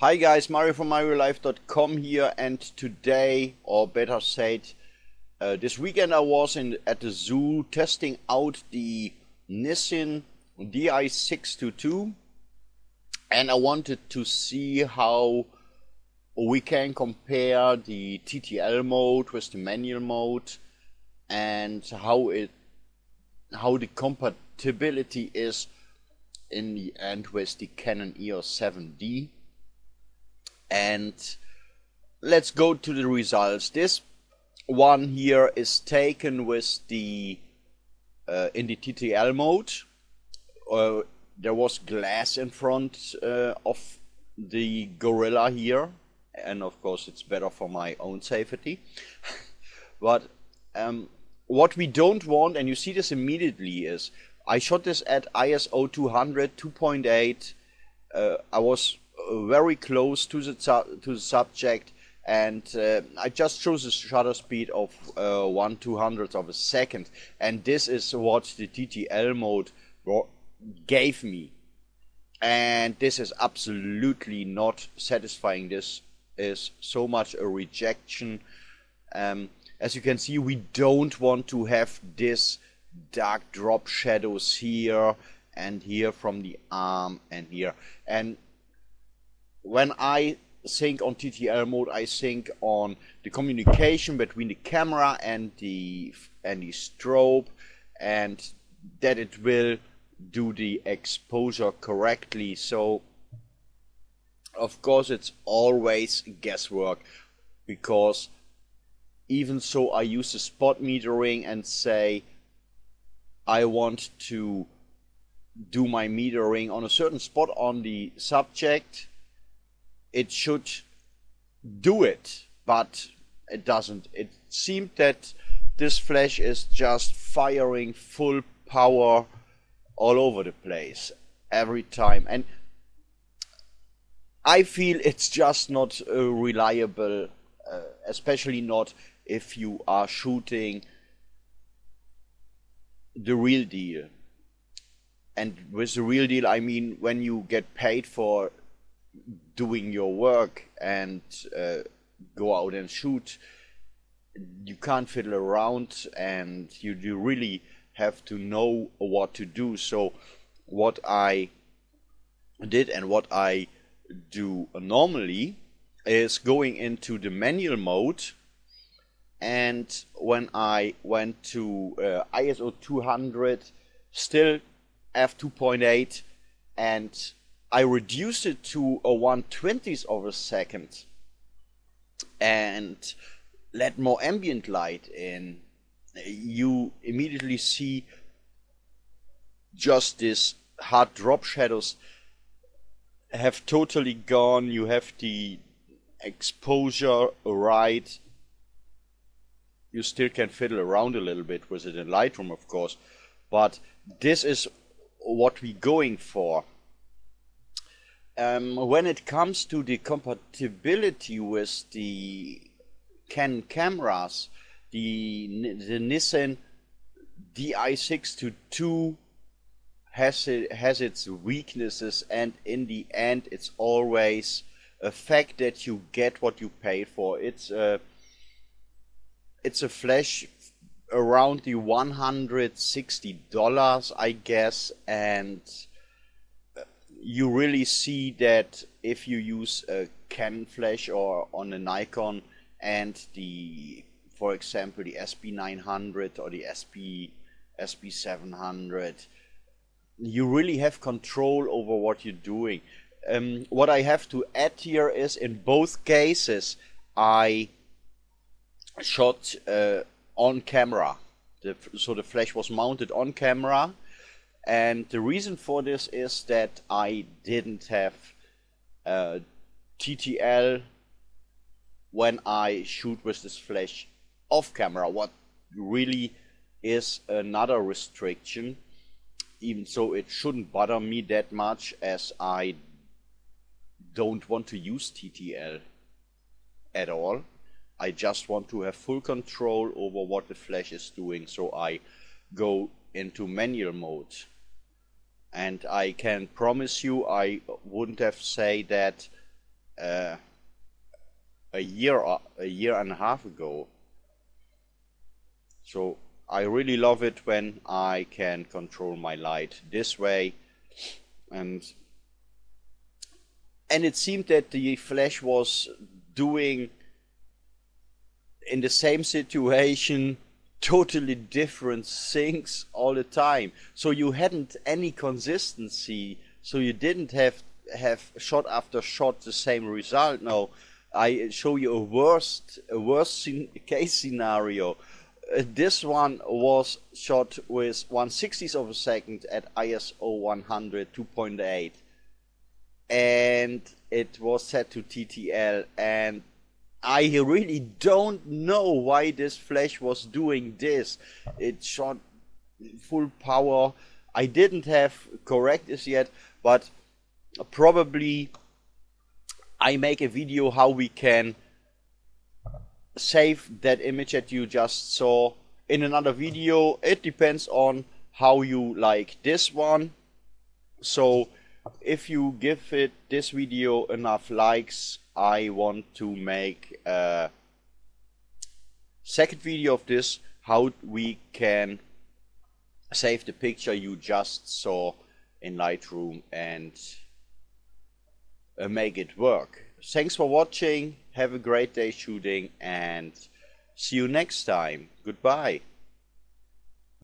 Hi guys, Mario from MarioLife.com here, and today, or better said, this weekend I was at the zoo testing out the Nissin Di622, and I wanted to see how we can compare the TTL mode with the manual mode and how the compatibility is in the end with the Canon EOS 7D. And let's go to the results. This one here is taken with the in the TTL mode. There was glass in front of the gorilla here, and of course it's better for my own safety. But what we don't want, and you see this immediately, is I shot this at ISO 200 2.8. I was very close to the subject, and I just chose a shutter speed of 1/200th of a second, and this is what the TTL mode gave me, and this is absolutely not satisfying. This is so much a rejection. As you can see, we don't want to have this dark drop shadows here and here from the arm and here. And when I think on TTL mode, I think on the communication between the camera and the strobe, and that it will do the exposure correctly. So of course it's always guesswork, because even so I use the spot metering and say I want to do my metering on a certain spot on the subject. It should do it, but it doesn't. It seemed that this flash is just firing full power all over the place every time, and I feel it's just not reliable, especially not if you are shooting the real deal. And with the real deal I mean when you get paid for doing your work and go out and shoot. You can't fiddle around, and you really have to know what to do. So what I did and what I do normally is going into the manual mode, and when I went to ISO 200, still f2.8, and I reduced it to a 1/20th of a second and let more ambient light in, you immediately see just this hard drop shadows have totally gone. You have the exposure right. You still can fiddle around a little bit with it in Lightroom, of course, but this is what we're going for. When it comes to the compatibility with the Canon cameras, the Nissin Di622 has its weaknesses, and in the end it's always a fact that you get what you pay for. It's a flash around the $160, I guess, and you really see that if you use a Canon flash or on a Nikon and for example, the SP900 or the SP700, you really have control over what you're doing. What I have to add here is, in both cases, I shot on camera. So the flash was mounted on camera. And the reason for this is that I didn't have TTL when I shoot with this flash off camera, what really is another restriction. Even so, it shouldn't bother me that much, as I don't want to use TTL at all. I just want to have full control over what the flash is doing, so I go into manual mode. And I can promise you I wouldn't have said that uh, a year and a half ago. So I really love it when I can control my light this way, and it seemed that the flash was doing in the same situation totally different things all the time. So you hadn't any consistency, so you didn't have shot after shot the same result. No, I show you a worst case scenario. This one was shot with 1/60th of a second at ISO 100 2.8, and it was set to TTL, and I really don't know why this flash was doing this. It shot full power. I didn't have correctives yet, but probably I make a video how we can save that image that you just saw in another video. It depends on how you like this one. So if you give it this video enough likes, I want to make a second video of this, how we can save the picture you just saw in Lightroom and make it work. Thanks for watching, have a great day shooting, and see you next time. Goodbye.